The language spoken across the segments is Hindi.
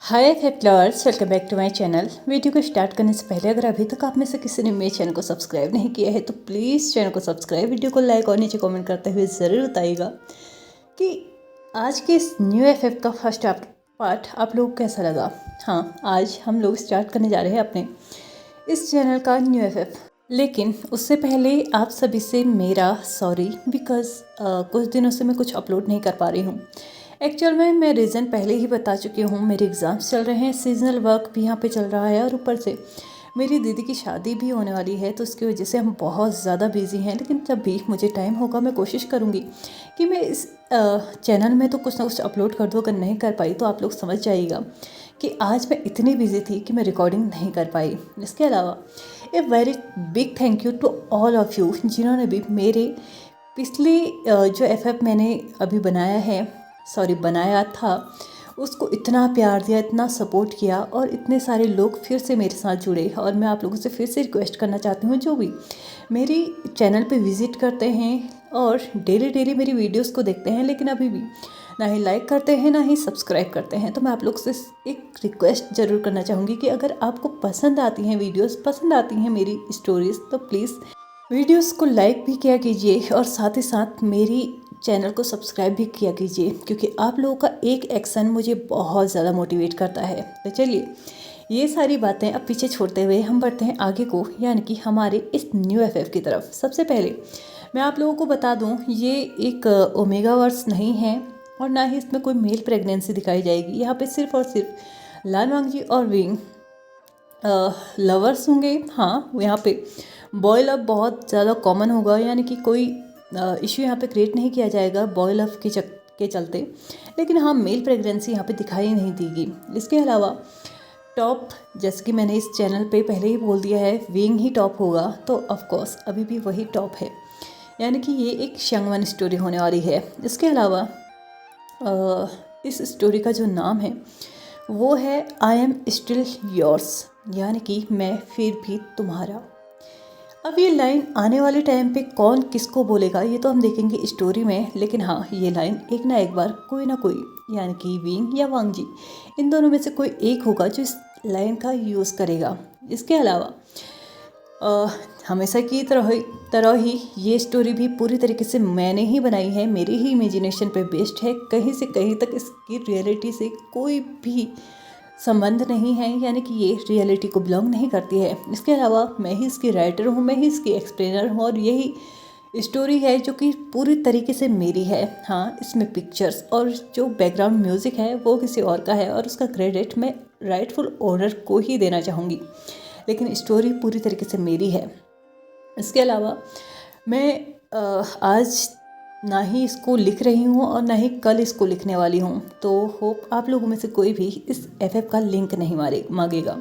Hi flowers, welcome back to my channel. Video को स्टार्ट करने से पहले अगर अभी तक आप में से किसी ने मेरे चैनल को सब्सक्राइब नहीं किया है तो प्लीज़ चैनल को सब्सक्राइब, वीडियो को लाइक और नीचे कमेंट करते हुए ज़रूर बताइएगा कि आज के इस न्यू एफएफ का फर्स्ट पार्ट आप लोग को कैसा लगा। हाँ, आज हम लोग स्टार्ट करने जा रहे हैं अपने इस चैनल का न्यू एफएफ, लेकिन उससे पहले आप सभी से मेरा सॉरी बिकॉज़ कुछ दिनों से मैं कुछ अपलोड नहीं कर पा रही हूँ। एक्चुअल में मैं रीज़न पहले ही बता चुकी हूँ, मेरे एग्ज़ाम्स चल रहे हैं, सीजनल वर्क भी यहाँ पे चल रहा है और ऊपर से मेरी दीदी की शादी भी होने वाली है, तो उसकी वजह से हम बहुत ज़्यादा बिजी हैं। लेकिन जब भी मुझे टाइम होगा मैं कोशिश करूँगी कि मैं इस चैनल में तो कुछ ना कुछ अपलोड कर दूँ। अगर नहीं कर पाई तो आप लोग समझ जाइएगा कि आज मैं इतनी बिजी थी कि मैं रिकॉर्डिंग नहीं कर पाई। इसके अलावा a very big thank you to all of you जिन्होंने भी मेरे पिछले जो एफएफ मैंने अभी बनाया था उसको इतना प्यार दिया, इतना सपोर्ट किया और इतने सारे लोग फिर से मेरे साथ जुड़े। और मैं आप लोगों से फिर से रिक्वेस्ट करना चाहती हूँ, जो भी मेरी चैनल पे विज़िट करते हैं और डेली मेरी वीडियोस को देखते हैं लेकिन अभी भी ना ही लाइक करते हैं ना ही सब्सक्राइब करते हैं, तो मैं आप लोग से एक रिक्वेस्ट ज़रूर करना चाहूँगी कि अगर आपको पसंद आती हैं वीडियोज़, पसंद आती हैं मेरी स्टोरीज़, तो प्लीज़ वीडियोस को लाइक भी किया कीजिए और साथ ही साथ मेरी चैनल को सब्सक्राइब भी किया कीजिए, क्योंकि आप लोगों का एक एक्शन मुझे बहुत ज़्यादा मोटिवेट करता है। तो चलिए ये सारी बातें अब पीछे छोड़ते हुए हम बढ़ते हैं आगे को, यानी कि हमारे इस न्यू एफएफ की तरफ। सबसे पहले मैं आप लोगों को बता दूं, ये एक ओमेगा वर्स नहीं है और ना ही इसमें कोई मेल प्रेगनेंसी दिखाई जाएगी। यहाँ पे सिर्फ और सिर्फ लान वांगजी और विंग लवर्स होंगे। हाँ, यहाँ पे बॉय लव बहुत ज़्यादा कॉमन होगा, यानी कि कोई इश्यू यहाँ पे क्रिएट नहीं किया जाएगा बॉय लव के चलते। लेकिन हाँ, मेल प्रेगनेंसी यहाँ पे दिखाई नहीं देगी। इसके अलावा टॉप, जैसे कि मैंने इस चैनल पे पहले ही बोल दिया है, विंग ही टॉप होगा, तो ऑफकोर्स अभी भी वही टॉप है, यानी कि ये एक शंगवन स्टोरी होने वाली है। इसके अलावा इस स्टोरी का जो नाम है वो है आई एम स्टिल योर्स, यानी कि मैं फिर भी तुम्हारा। अब ये लाइन आने वाले टाइम पे कौन किसको बोलेगा ये तो हम देखेंगे स्टोरी में, लेकिन हाँ, ये लाइन एक ना एक बार कोई ना कोई, यानी कि विंग या वांगजी, इन दोनों में से कोई एक होगा जो इस लाइन का यूज़ करेगा। इसके अलावा हमेशा की तरह ही ये स्टोरी भी पूरी तरीके से मैंने ही बनाई है, मेरी ही इमेजिनेशन पे बेस्ड है। कहीं से कहीं तक इसकी रियलिटी से कोई भी संबंध नहीं है, यानी कि ये रियलिटी को बिलोंग नहीं करती है। इसके अलावा मैं ही इसकी राइटर हूँ, मैं ही इसकी एक्सप्लेनर हूँ और यही स्टोरी है जो कि पूरी तरीके से मेरी है। हाँ, इसमें पिक्चर्स और जो बैकग्राउंड म्यूज़िक है वो किसी और का है और उसका क्रेडिट मैं राइटफुल ओनर को ही देना चाहूँगी, लेकिन स्टोरी पूरी तरीके से मेरी है। इसके अलावा मैं आज ना ही इसको लिख रही हूँ और ना ही कल इसको लिखने वाली हूँ, तो होप आप लोगों में से कोई भी इस एफएफ का लिंक नहीं मांगेगा।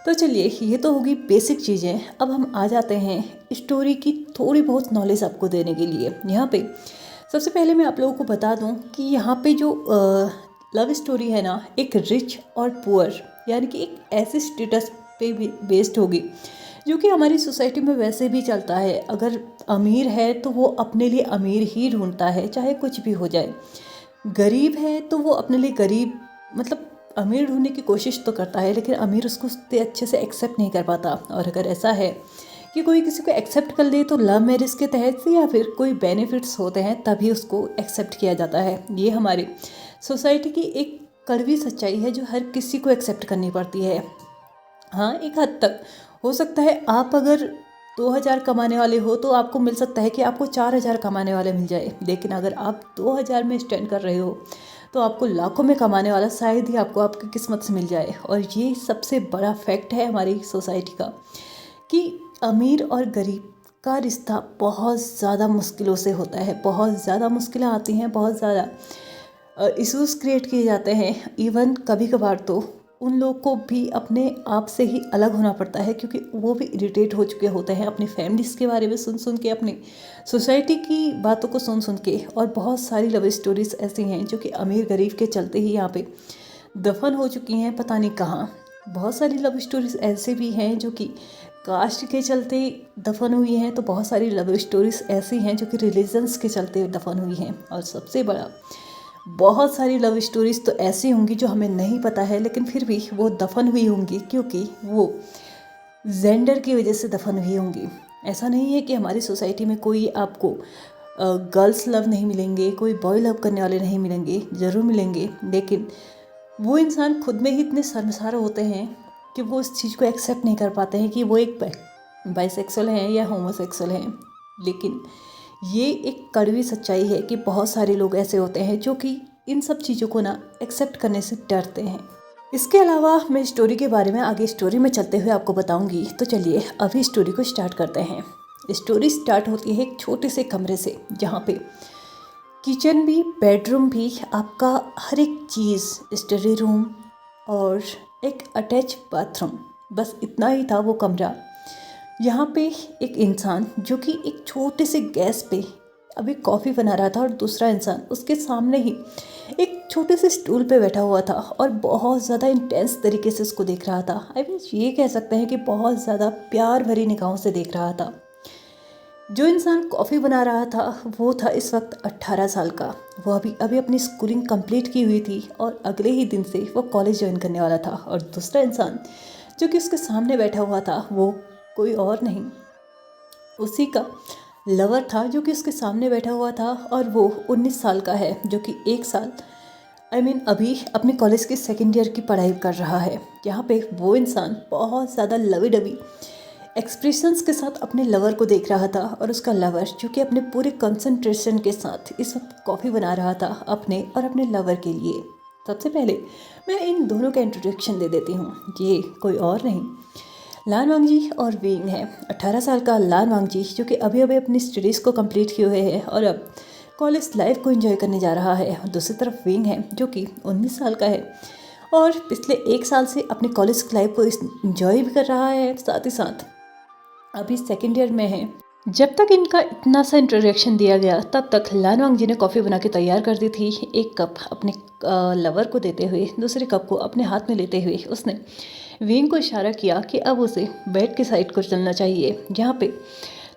तो चलिए, ये तो होगी बेसिक चीज़ें। अब हम आ जाते हैं स्टोरी की थोड़ी बहुत नॉलेज आपको देने के लिए। यहाँ पे सबसे पहले मैं आप लोगों को बता दूँ कि यहाँ पे जो लव स्टोरी है ना, एक रिच और पुअर, यानी कि एक ऐसे स्टेटस पे भी बेस्ड होगी जो कि हमारी सोसाइटी में वैसे भी चलता है। अगर अमीर है तो वो अपने लिए अमीर ही ढूंढता है, चाहे कुछ भी हो जाए। गरीब है तो वो अपने लिए गरीब, मतलब अमीर ढूंढने की कोशिश तो करता है, लेकिन अमीर उसको उतने अच्छे से एक्सेप्ट नहीं कर पाता। और अगर ऐसा है कि कोई किसी को एक्सेप्ट कर ले तो लव मैरिज के तहत से या फिर कोई बेनिफिट्स होते हैं तभी उसको एक्सेप्ट किया जाता है। ये हमारी सोसाइटी की एक कड़वी सच्चाई है जो हर किसी को एक्सेप्ट करनी पड़ती है। हाँ, एक हद तक हो सकता है आप अगर 2000 कमाने वाले हो तो आपको मिल सकता है कि आपको 4000 कमाने वाले मिल जाए, लेकिन अगर आप 2000 में स्टैंड कर रहे हो तो आपको लाखों में कमाने वाला शायद ही आपको आपकी किस्मत से मिल जाए। और ये सबसे बड़ा फैक्ट है हमारी सोसाइटी का कि अमीर और गरीब का रिश्ता बहुत ज़्यादा मुश्किलों से होता है, बहुत ज़्यादा मुश्किलें आती हैं, बहुत ज़्यादा इश्यूज़ क्रिएट किए जाते हैं। इवन कभी कभार तो उन लोग को भी अपने आप से ही अलग होना पड़ता है, क्योंकि वो भी इरिटेट हो चुके होते हैं अपनी फैमिलीज़ के बारे में सुन के, अपनी सोसाइटी की बातों को सुन के। और बहुत सारी लव स्टोरीज़ ऐसी हैं जो कि अमीर गरीब के चलते ही यहाँ पे दफन हो चुकी हैं, पता नहीं कहाँ। बहुत सारी लव स्टोरीज़ ऐसे भी हैं जो कि कास्ट के चलते दफन हुई हैं, तो बहुत सारी लव स्टोरीज़ ऐसी हैं जो कि रिलीजन्स के चलते दफन हुई हैं। और सबसे बड़ा बहुत सारी लव स्टोरीज़ तो ऐसी होंगी जो हमें नहीं पता है, लेकिन फिर भी वो दफन हुई होंगी, क्योंकि वो जेंडर की वजह से दफन हुई होंगी। ऐसा नहीं है कि हमारी सोसाइटी में कोई आपको गर्ल्स लव नहीं मिलेंगे, कोई बॉय लव करने वाले नहीं मिलेंगे, ज़रूर मिलेंगे, लेकिन वो इंसान खुद में ही इतने शर्मसार होते हैं कि वो इस चीज़ को एक्सेप्ट नहीं कर पाते हैं कि वो एक बाइसेक्सुअल हैं या होमोसेक्सुअल हैं। लेकिन ये एक कड़वी सच्चाई है कि बहुत सारे लोग ऐसे होते हैं जो कि इन सब चीज़ों को ना एक्सेप्ट करने से डरते हैं। इसके अलावा मैं स्टोरी के बारे में आगे स्टोरी में चलते हुए आपको बताऊंगी। तो चलिए अभी स्टोरी को स्टार्ट करते हैं। स्टोरी स्टार्ट होती है एक छोटे से कमरे से, जहाँ पे किचन भी, बेडरूम भी, आपका हर एक चीज़, स्टडी रूम और एक अटैच बाथरूम, बस इतना ही था वो कमरा। यहाँ पे एक इंसान जो कि एक छोटे से गैस पे अभी कॉफ़ी बना रहा था और दूसरा इंसान उसके सामने ही एक छोटे से स्टूल पे बैठा हुआ था और बहुत ज़्यादा इंटेंस तरीके से उसको देख रहा था। आई मीन ये कह सकते हैं कि बहुत ज़्यादा प्यार भरी निगाहों से देख रहा था। जो इंसान कॉफ़ी बना रहा था वो था इस वक्त 18 साल का। वो अभी अभी अपनी स्कूलिंग कंप्लीट की हुई थी और अगले ही दिन से वो कॉलेज ज्वाइन करने वाला था। और दूसरा इंसान जो कि उसके सामने बैठा हुआ था वो कोई और नहीं, उसी का लवर था जो कि उसके सामने बैठा हुआ था। और वो 19 साल का है, जो कि एक साल अभी अपने कॉलेज के सेकेंड ईयर की पढ़ाई कर रहा है। यहाँ पे वो इंसान बहुत ज़्यादा लवी डवी एक्सप्रेशंस के साथ अपने लवर को देख रहा था और उसका लवर जो कि अपने पूरे कंसंट्रेशन के साथ इस वक्त कॉफ़ी बना रहा था अपने और अपने लवर के लिए। सबसे पहले मैं इन दोनों का इंट्रोडक्शन दे देती हूँ। ये कोई और नहीं, लान वांगजी और विंग है। 18 साल का लान वांगजी जो कि अभी अभी अपनी स्टडीज़ को कंप्लीट किए हुए है और अब कॉलेज लाइफ को एंजॉय करने जा रहा है। और दूसरी तरफ विंग है जो कि 19 साल का है और पिछले 1 साल से अपनी कॉलेज लाइफ को एंजॉय भी कर रहा है, साथ ही साथ अभी सेकेंड ईयर में है। जब तक इनका इतना सा इंट्रोडक्शन दिया गया तब तक लान वांगजी ने कॉफ़ी बना के तैयार कर दी थी। एक कप अपने लवर को देते हुए, दूसरे कप को अपने हाथ में लेते हुए उसने विंग को इशारा किया कि अब उसे बेड के साइड को चलना चाहिए। जहाँ पे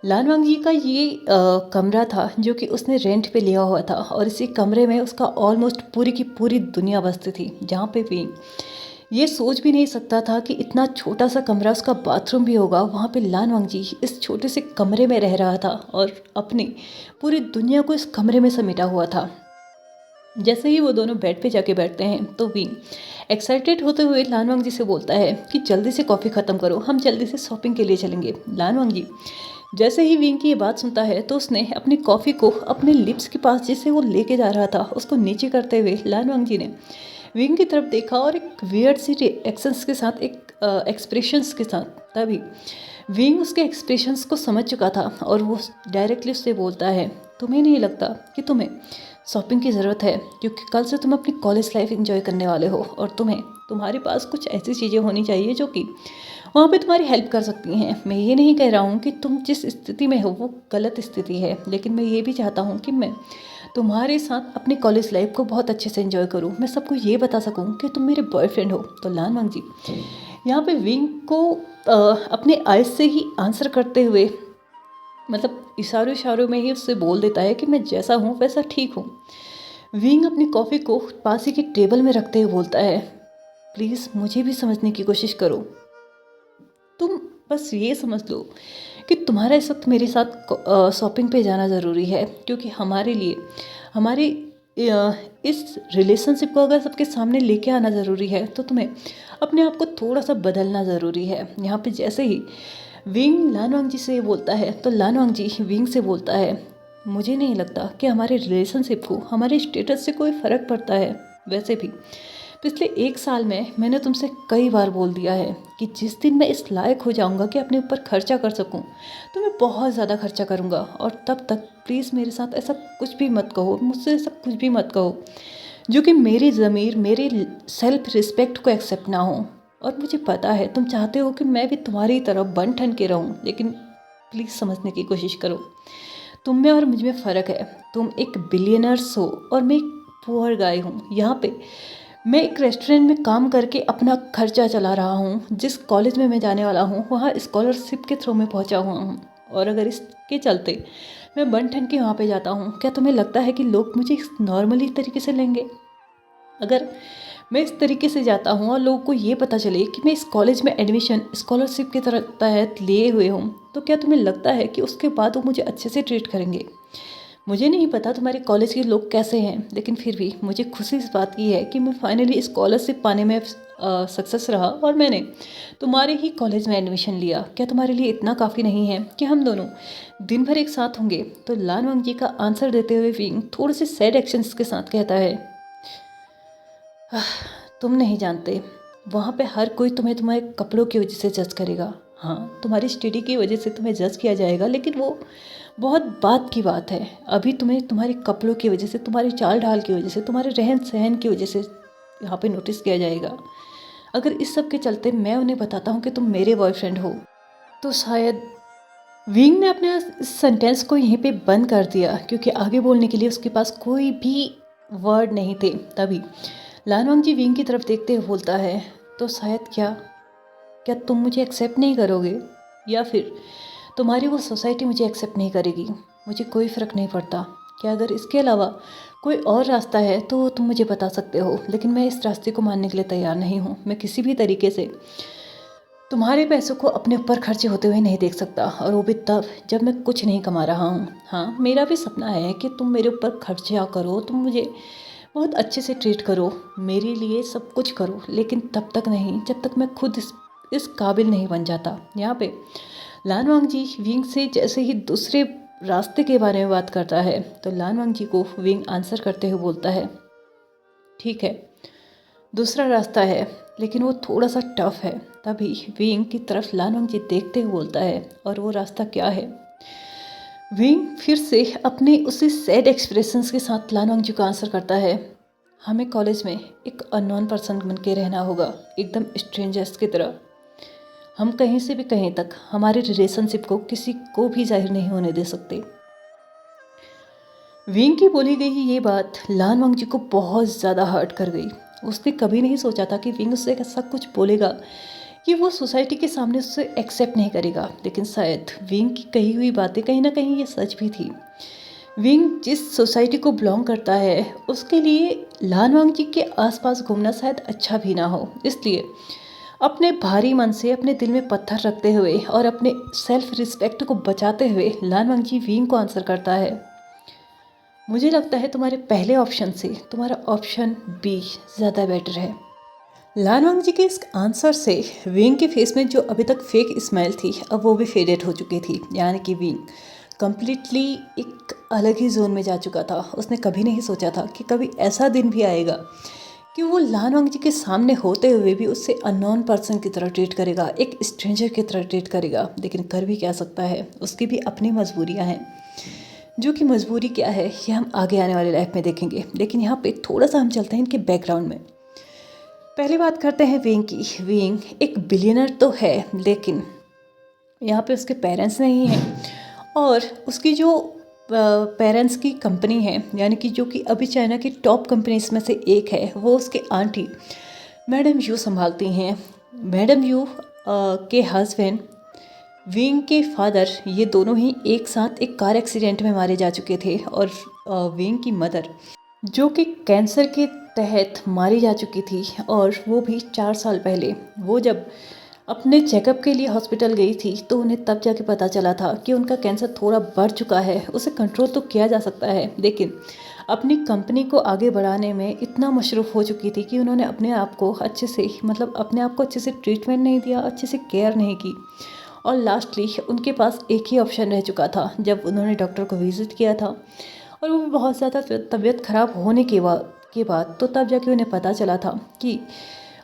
लान वांगजी का ये कमरा था जो कि उसने रेंट पे लिया हुआ था और इसी कमरे में उसका ऑलमोस्ट पूरी की पूरी दुनिया बसती थी। जहाँ पे विंग ये सोच भी नहीं सकता था कि इतना छोटा सा कमरा, उसका बाथरूम भी होगा, वहाँ पे लान वांगजी इस छोटे से कमरे में रह रहा था और अपनी पूरी दुनिया को इस कमरे में समेटा हुआ था। जैसे ही वो दोनों बेड पे जाके बैठते हैं तो विंग एक्साइटेड होते हुए लान वांगजी से बोलता है कि जल्दी से कॉफ़ी ख़त्म करो, हम जल्दी से शॉपिंग के लिए चलेंगे। लान वांगजी जैसे ही विंग की ये बात सुनता है तो उसने अपनी कॉफ़ी को अपने लिप्स के पास जिसे वो लेके जा रहा था उसको नीचे करते हुए लान वांगजी ने विंग की तरफ देखा और एक वियर्ड सी रिएक्शंस के साथ, एक एक्सप्रेशंस के साथ, तभी विंग उसके एक्सप्रेशंस को समझ चुका था और वो डायरेक्टली उससे बोलता है, तुम्हें नहीं लगता कि तुम्हें शॉपिंग की ज़रूरत है, क्योंकि कल से तुम अपनी कॉलेज लाइफ एंजॉय करने वाले हो और तुम्हारे पास कुछ ऐसी चीज़ें होनी चाहिए जो कि वहाँ पे तुम्हारी हेल्प कर सकती हैं। मैं ये नहीं कह रहा हूँ कि तुम जिस स्थिति में हो वो गलत स्थिति है, लेकिन मैं ये भी चाहता हूँ कि मैं तुम्हारे साथ अपनी कॉलेज लाइफ को बहुत अच्छे से एंजॉय करूँ, मैं सबको ये बता सकूँ कि तुम मेरे बॉयफ्रेंड हो। तो लान वांगजी यहाँ पे विंग को अपने आइज से ही आंसर करते हुए, मतलब इशारों इशारों में ही उससे बोल देता है कि मैं जैसा हूँ वैसा ठीक हूँ। विंग अपनी कॉफ़ी को पास ही की टेबल में रखते हुए बोलता है, प्लीज़ मुझे भी समझने की कोशिश करो। तुम बस ये समझ लो कि तुम्हारा इस वक्त मेरे साथ शॉपिंग पे जाना ज़रूरी है, क्योंकि हमारे लिए हमारे इस रिलेशनशिप को अगर सबके सामने लेके आना ज़रूरी है तो तुम्हें अपने आप को थोड़ा सा बदलना ज़रूरी है। यहाँ पे जैसे ही विंग लान वांगजी से बोलता है तो लान वांगजी विंग से बोलता है, मुझे नहीं लगता कि हमारे रिलेशनशिप को हमारे स्टेटस से कोई फ़र्क पड़ता है। वैसे भी पिछले 1 साल में मैंने तुमसे कई बार बोल दिया है कि जिस दिन मैं इस लायक हो जाऊंगा कि अपने ऊपर खर्चा कर सकूं तो मैं बहुत ज़्यादा खर्चा करूंगा, और तब तक प्लीज़ मेरे साथ ऐसा कुछ भी मत कहो, मुझसे ऐसा कुछ भी मत कहो जो कि मेरी ज़मीर, मेरी सेल्फ रिस्पेक्ट को एक्सेप्ट ना हो। और मुझे पता है तुम चाहते हो कि मैं भी तुम्हारी तरह बन ठन के रहूँ, लेकिन प्लीज़ समझने की कोशिश करो, तुम में और मुझ में फ़र्क है। तुम एक बिलियनर्स हो और मैं एक पुअर गाय हूँ। यहाँ पे मैं एक रेस्टोरेंट में काम करके अपना खर्चा चला रहा हूँ। जिस कॉलेज में मैं जाने वाला हूँ वहाँ स्कॉलरशिप के थ्रू में पहुँचा हुआ हूँ, और अगर इसके चलते मैं बन ठन के वहाँ पे जाता हूँ, क्या तुम्हें लगता है कि लोग मुझे नॉर्मली तरीके से लेंगे? अगर मैं इस तरीके से जाता हूँ और लोगों को ये पता चले कि मैं इस कॉलेज में एडमिशन स्कॉलरशिप के तहत लिए हुए हूँ, तो क्या तुम्हें लगता है कि उसके बाद वो मुझे अच्छे से ट्रीट करेंगे? मुझे नहीं पता तुम्हारे कॉलेज के लोग कैसे हैं, लेकिन फिर भी मुझे खुशी इस बात की है कि मैं फाइनली स्कॉलरशिप पाने में सक्सेस रहा और मैंने तुम्हारे ही कॉलेज में एडमिशन लिया। क्या तुम्हारे लिए इतना काफ़ी नहीं है कि हम दोनों दिन भर एक साथ होंगे? तो लान वंग जी का आंसर देते हुए विंग थोड़े से सैड एक्शंस के साथ कहता है, तुम नहीं जानते, वहाँ पे हर कोई तुम्हें तुम्हारे कपड़ों की वजह से जज करेगा। हाँ, तुम्हारी स्टडी की वजह से तुम्हें जज किया जाएगा, लेकिन वो बहुत बात की बात है। अभी तुम्हें तुम्हारे कपड़ों की वजह से, तुम्हारी चाल ढाल की वजह से, तुम्हारे रहन सहन की वजह से यहाँ पे नोटिस किया जाएगा। अगर इस सब के चलते मैं उन्हें बताता हूँ कि तुम मेरे बॉयफ्रेंड हो, तो शायद विंग ने अपने इस सेंटेंस को यहीं पे बंद कर दिया, क्योंकि आगे बोलने के लिए उसके पास कोई भी वर्ड नहीं थे। तभी लान वांग जी विंग की तरफ देखते हुए बोलता है, तो शायद क्या तुम मुझे एक्सेप्ट नहीं करोगे, या फिर तुम्हारी वो सोसाइटी मुझे एक्सेप्ट नहीं करेगी? मुझे कोई फ़र्क नहीं पड़ता। क्या अगर इसके अलावा कोई और रास्ता है तो तुम मुझे बता सकते हो, लेकिन मैं इस रास्ते को मानने के लिए तैयार नहीं हूँ। मैं किसी भी तरीके से तुम्हारे पैसों को अपने ऊपर खर्चे होते हुए नहीं देख सकता, और वो भी तब जब मैं कुछ नहीं कमा रहा हूँ। हाँ, मेरा भी सपना है कि तुम मेरे ऊपर खर्चा करो, तुम मुझे बहुत अच्छे से ट्रीट करो, मेरे लिए सब कुछ करो, लेकिन तब तक नहीं जब तक मैं खुद इस काबिल नहीं बन जाता। यहाँ पे लान वांग जी विंग से जैसे ही दूसरे रास्ते के बारे में बात करता है, तो लान वांग जी को विंग आंसर करते हुए बोलता है, ठीक है, दूसरा रास्ता है, लेकिन वो थोड़ा सा टफ है। तभी विंग की तरफ लान वांग जी देखते हुए बोलता है, और वो रास्ता क्या है? विंग फिर से अपने उसी सैड एक्सप्रेशंस के साथ लान वांग जी को आंसर करता है, हमें कॉलेज में एक अननोन पर्सन बन के रहना होगा, एकदम स्ट्रेंजर्स की तरह। हम कहीं से भी कहीं तक हमारे रिलेशनशिप को किसी को भी जाहिर नहीं होने दे सकते। विंग की बोली गई ये बात लान वांग जी को बहुत ज़्यादा हर्ट कर गई। उसने कभी नहीं सोचा था कि विंग उससे ऐसा कुछ बोलेगा कि वो सोसाइटी के सामने उससे एक्सेप्ट नहीं करेगा, लेकिन शायद विंग की कही हुई बातें कहीं ना कहीं ये सच भी थी। विंग जिस सोसाइटी को बिलोंग करता है, उसके लिए लान वांग जी के आसपास घूमना शायद अच्छा भी ना हो। इसलिए अपने भारी मन से अपने दिल में पत्थर रखते हुए और अपने सेल्फ रिस्पेक्ट को बचाते हुए लान वांग जी विंग को आंसर करता है, मुझे लगता है तुम्हारे पहले ऑप्शन से तुम्हारा ऑप्शन बी ज़्यादा बेटर है। लान वांग जी के इस आंसर से विंग के फेस में जो अभी तक फेक स्माइल थी, अब वो भी फेडेड हो चुकी थी। यानी कि विंग कम्प्लीटली एक अलग ही जोन में जा चुका था। उसने कभी नहीं सोचा था कि कभी ऐसा दिन भी आएगा कि वो लान वांग जी के सामने होते हुए भी उससे अननोन पर्सन की तरह ट्रीट करेगा, एक स्ट्रेंजर की तरह ट्रीट करेगा। लेकिन कर भी क्या सकता है, उसकी भी अपनी मजबूरियाँ हैं, जो कि मजबूरी क्या है ये हम आगे आने वाले लाइफ में देखेंगे। लेकिन यहाँ पे थोड़ा सा हम चलते हैं इनके बैकग्राउंड में। पहले बात करते हैं विंग की। विंग एक बिलियनर तो है, लेकिन यहाँ पे उसके पेरेंट्स नहीं हैं, और उसकी जो पेरेंट्स की कंपनी है, यानी कि जो कि अभी चाइना की टॉप कंपनीज में से एक है, वो उसके आंटी मैडम यू संभालती हैं। मैडम यू के हस्बैंड विंग के फादर, ये दोनों ही एक साथ एक कार एक्सीडेंट में मारे जा चुके थे, और विंग की मदर जो कि कैंसर के तहत मारी जा चुकी थी, और वो भी 4 साल पहले। वो जब अपने चेकअप के लिए हॉस्पिटल गई थी, तो उन्हें तब जाके पता चला था कि उनका कैंसर थोड़ा बढ़ चुका है। उसे कंट्रोल तो किया जा सकता है, लेकिन अपनी कंपनी को आगे बढ़ाने में इतना मशरूफ़ हो चुकी थी कि उन्होंने अपने आप को अच्छे से, मतलब अपने आप को अच्छे से ट्रीटमेंट नहीं दिया, अच्छे से केयर नहीं की, और लास्टली उनके पास एक ही ऑप्शन रह चुका था। जब उन्होंने डॉक्टर को विज़िट किया था, और वो भी बहुत ज़्यादा तबीयत ख़राब होने के बाद तो तब जाके उन्हें पता चला था कि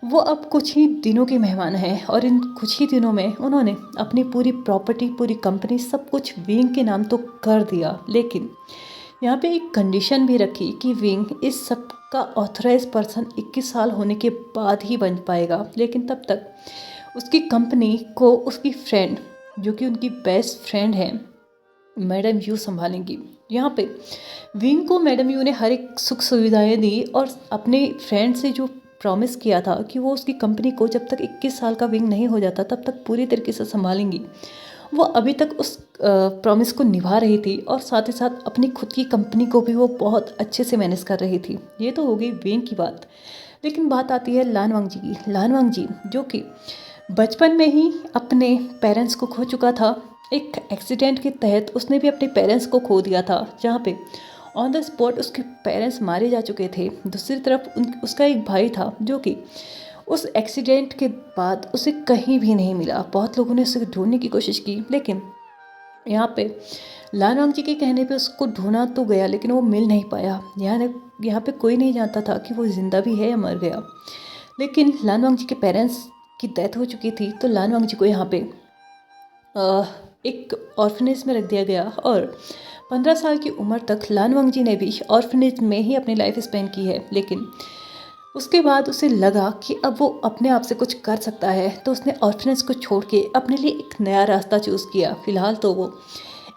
वो अब कुछ ही दिनों के मेहमान हैं, और इन कुछ ही दिनों में उन्होंने अपनी पूरी प्रॉपर्टी, पूरी कंपनी, सब कुछ विंग के नाम तो कर दिया। लेकिन यहाँ पे एक कंडीशन भी रखी कि विंग इस सब का ऑथराइज पर्सन 21 साल होने के बाद ही बन पाएगा। लेकिन तब तक उसकी कंपनी को उसकी फ्रेंड, जो कि उनकी बेस्ट फ्रेंड है, मैडम यू संभालेंगी। यहाँ पे विंग को मैडम यू ने हर एक सुख सुविधाएं दी, और अपने फ्रेंड से जो प्रॉमिस किया था कि वो उसकी कंपनी को जब तक 21 साल का विंग नहीं हो जाता तब तक पूरी तरीके से संभालेंगी। वो अभी तक उस प्रॉमिस को निभा रही थी और साथ ही साथ अपनी खुद की कंपनी को भी वो बहुत अच्छे से मैनेज कर रही थी। ये तो हो गई वेंग की बात। लेकिन बात आती है लानवांग जी की। लानवांग जी जो कि बचपन में ही अपने पेरेंट्स को खो चुका था। एक एक्सीडेंट के तहत उसने भी अपने पेरेंट्स को खो दिया था, जहाँ पे ऑन द स्पॉट उसके पेरेंट्स मारे जा चुके थे। दूसरी तरफ उसका एक भाई था जो कि उस एक्सीडेंट के बाद उसे कहीं भी नहीं मिला। बहुत लोगों ने उसे ढूंढने की कोशिश की, लेकिन यहाँ पे लानवांग जी के कहने पे उसको ढूंढा तो गया, लेकिन वो मिल नहीं पाया। यहाँ पे कोई नहीं जानता था कि वो जिंदा भी है या मर गया। लेकिन लानवांग जी के पेरेंट्स की डेथ हो चुकी थी, तो लानवांग जी को यहाँ पे एक ऑर्फनेज में रख दिया गया और 15 साल की उम्र तक लानवांग जी ने भी ऑर्फनेज में ही अपनी लाइफ स्पेंड की है। लेकिन उसके बाद उसे लगा कि अब वो अपने आप से कुछ कर सकता है, तो उसने ऑर्फनेज को छोड़ के अपने लिए एक नया रास्ता चूज़ किया। फिलहाल तो वो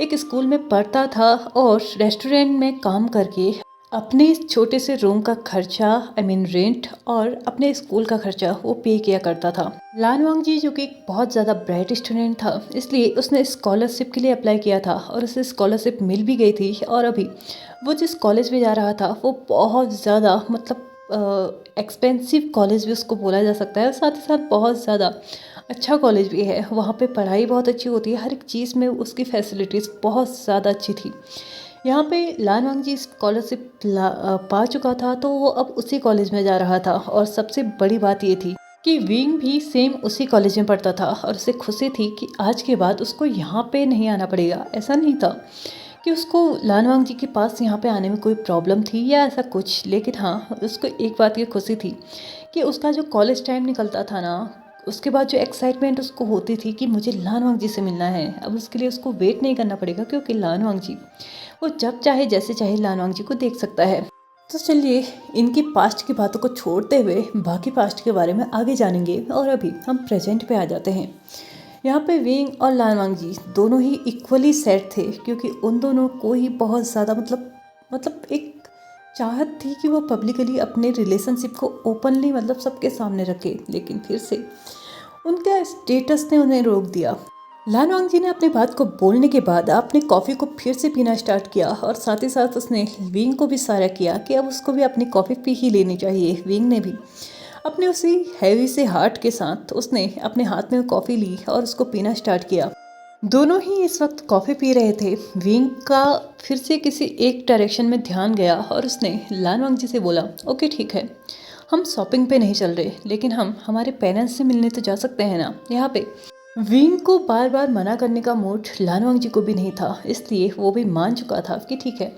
एक स्कूल में पढ़ता था और रेस्टोरेंट में काम करके अपने इस छोटे से रूम का खर्चा रेंट और अपने स्कूल का खर्चा वो पे किया करता था। लानवांग जी जो कि एक बहुत ज़्यादा ब्राइट स्टूडेंट था, इसलिए उसने स्कॉलरशिप के लिए अप्लाई किया था और उसे स्कॉलरशिप मिल भी गई थी। और अभी वो जिस कॉलेज में जा रहा था वो बहुत ज़्यादा एक्सपेंसिव कॉलेज भी उसको बोला जा सकता है, और साथ ही साथ बहुत ज़्यादा अच्छा कॉलेज भी है। वहाँ पे पढ़ाई बहुत अच्छी होती है, हर एक चीज़ में उसकी फैसिलिटीज़ बहुत ज़्यादा अच्छी थी। यहाँ पे लानवांग जी स्कॉलरशिप पा चुका था, तो वो अब उसी कॉलेज में जा रहा था। और सबसे बड़ी बात ये थी कि विंग भी सेम उसी कॉलेज में पढ़ता था और उसे खुशी थी कि आज के बाद उसको यहाँ पे नहीं आना पड़ेगा। ऐसा नहीं था कि उसको लानवांग जी के पास यहाँ पे आने में कोई प्रॉब्लम थी या ऐसा कुछ, लेकिन हाँ, उसको एक बात की खुशी थी कि उसका जो कॉलेज टाइम निकलता था ना, उसके बाद जो एक्साइटमेंट उसको होती थी कि मुझे लानवांग जी से मिलना है, अब उसके लिए उसको वेट नहीं करना पड़ेगा, क्योंकि लानवांग जी वो जब चाहे जैसे चाहे लानवांग जी को देख सकता है। तो चलिए, इनकी पास्ट की बातों को छोड़ते हुए बाकी पास्ट के बारे में आगे जानेंगे, और अभी हम प्रेजेंट पे आ जाते हैं। यहाँ पे विंग और लानवांग जी दोनों ही इक्वली सैड थे, क्योंकि उन दोनों को ही बहुत ज़्यादा एक चाहत थी कि वो पब्लिकली अपने रिलेशनशिप को ओपनली सबके सामने रखे, लेकिन फिर से उनके स्टेटस ने उन्हें रोक दिया। लानवांग जी ने अपनी बात को बोलने के बाद अपनी कॉफ़ी को फिर से पीना स्टार्ट किया, और साथ ही साथ उसने विंग को भी इशारा किया कि अब उसको भी अपनी कॉफ़ी पी ही लेनी चाहिए। विंग ने भी अपने उसी हैवी से हार्ट के साथ उसने अपने हाथ में कॉफ़ी ली और उसको पीना स्टार्ट किया। दोनों ही इस वक्त कॉफ़ी पी रहे थे। विंग का फिर से किसी एक डायरेक्शन में ध्यान गया और उसने लानवांग जी से बोला, ओके ठीक है, हम शॉपिंग पे नहीं चल रहे, लेकिन हम हमारे पेरेंट्स से मिलने तो जा सकते हैं ना। यहाँ पे विंग को बार बार मना करने का मूड लानवांग जी को भी नहीं था, इसलिए वो भी मान चुका था कि ठीक है,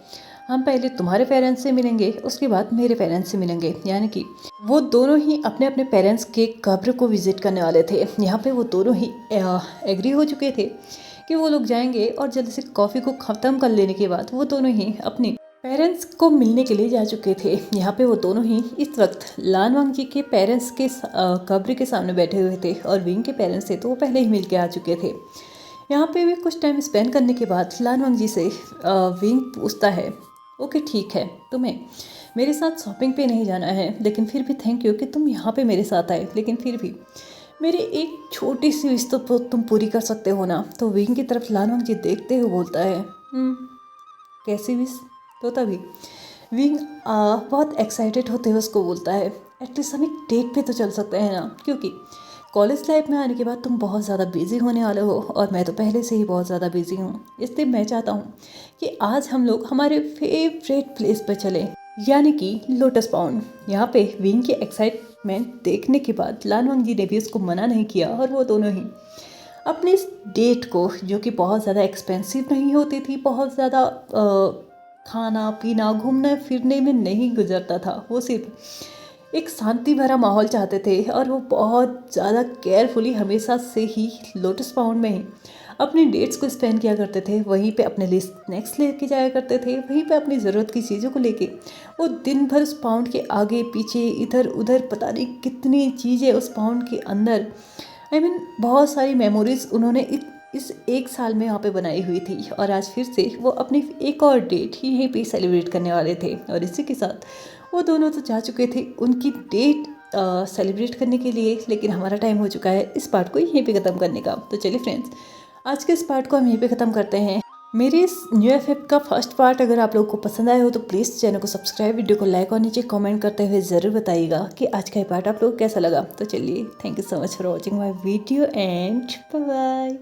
हम पहले तुम्हारे पेरेंट्स से मिलेंगे, उसके बाद मेरे पेरेंट्स से मिलेंगे। यानी कि वो दोनों ही अपने अपने पेरेंट्स के कब्र को विजिट करने वाले थे। यहाँ पे वो दोनों ही एग्री हो चुके थे कि वो लोग जाएंगे, और जल्दी से कॉफ़ी को ख़त्म कर लेने के बाद वो दोनों ही अपने पेरेंट्स को मिलने के लिए जा चुके थे। यहाँ पे वो दोनों ही इस वक्त लानवांग जी के पेरेंट्स के कब्र के सामने बैठे हुए थे, और विंग के पेरेंट्स थे तो वो पहले ही मिल के आ चुके थे। यहाँ पे भी कुछ टाइम स्पेंड करने के बाद लानवांग जी से विंग पूछता है, ओके ठीक है, तुम्हें मेरे साथ शॉपिंग पे नहीं जाना है, लेकिन फिर भी थैंक यू कि तुम यहाँ पे मेरे साथ आए, लेकिन फिर भी मेरी एक छोटी सी विश तो तुम पूरी कर सकते हो ना। तो विंग की तरफ लानवांग जी देखते हुए बोलता है, कैसी विश? तो तभी विंग बहुत एक्साइटेड होते हुए उसको बोलता है, एटलीस्ट हम एक डेट पे तो चल सकते हैं ना, क्योंकि कॉलेज लाइफ में आने के बाद तुम बहुत ज़्यादा बिजी होने वाले हो, और मैं तो पहले से ही बहुत ज़्यादा बिजी हूँ। इसलिए मैं चाहता हूँ कि आज हम लोग हमारे फेवरेट प्लेस पर चलें, यानी कि लोटस पाउंड। यहाँ पे विंग की एक्साइटमेंट देखने के बाद लानवांग जी ने भी उसको मना नहीं किया, और वो दोनों ही अपनी इस डेट को, जो कि बहुत ज़्यादा एक्सपेंसिव नहीं होती थी, बहुत ज़्यादा खाना पीना घूमने फिरने में नहीं गुजरता था, वो सिर्फ एक शांति भरा माहौल चाहते थे, और वो बहुत ज़्यादा केयरफुली हमेशा से ही लोटस पाउंड में ही अपनी डेट्स को स्पेंड किया करते थे। वहीं पे अपने लिए स्नैक्स लेके जाया करते थे, वहीं पे अपनी ज़रूरत की चीज़ों को लेके वो दिन भर उस पाउंड के आगे पीछे इधर उधर पता नहीं कितनी चीज़ें उस पाउंड के अंदर, बहुत सारी मेमोरीज उन्होंने इस एक साल में यहाँ पे बनाई हुई थी। और आज फिर से वो अपनी एक और डेट ही यहीं पे सेलिब्रेट करने वाले थे, और इसी के साथ वो दोनों तो जा चुके थे उनकी डेट सेलिब्रेट करने के लिए। लेकिन हमारा टाइम हो चुका है इस पार्ट को यहीं पे ख़त्म करने का। तो चलिए फ्रेंड्स, आज के इस पार्ट को हम यहीं पे ख़त्म करते हैं। मेरे इस न्यू एफ का फर्स्ट पार्ट अगर आप लोगों को पसंद आया हो तो प्लीज़ चैनल को सब्सक्राइब, वीडियो को लाइक और नीचे कमेंट करते हुए ज़रूर बताइएगा कि आज का ये पार्ट आप लोगों को कैसा लगा। तो चलिए, thank you so much for watching my video and bye bye.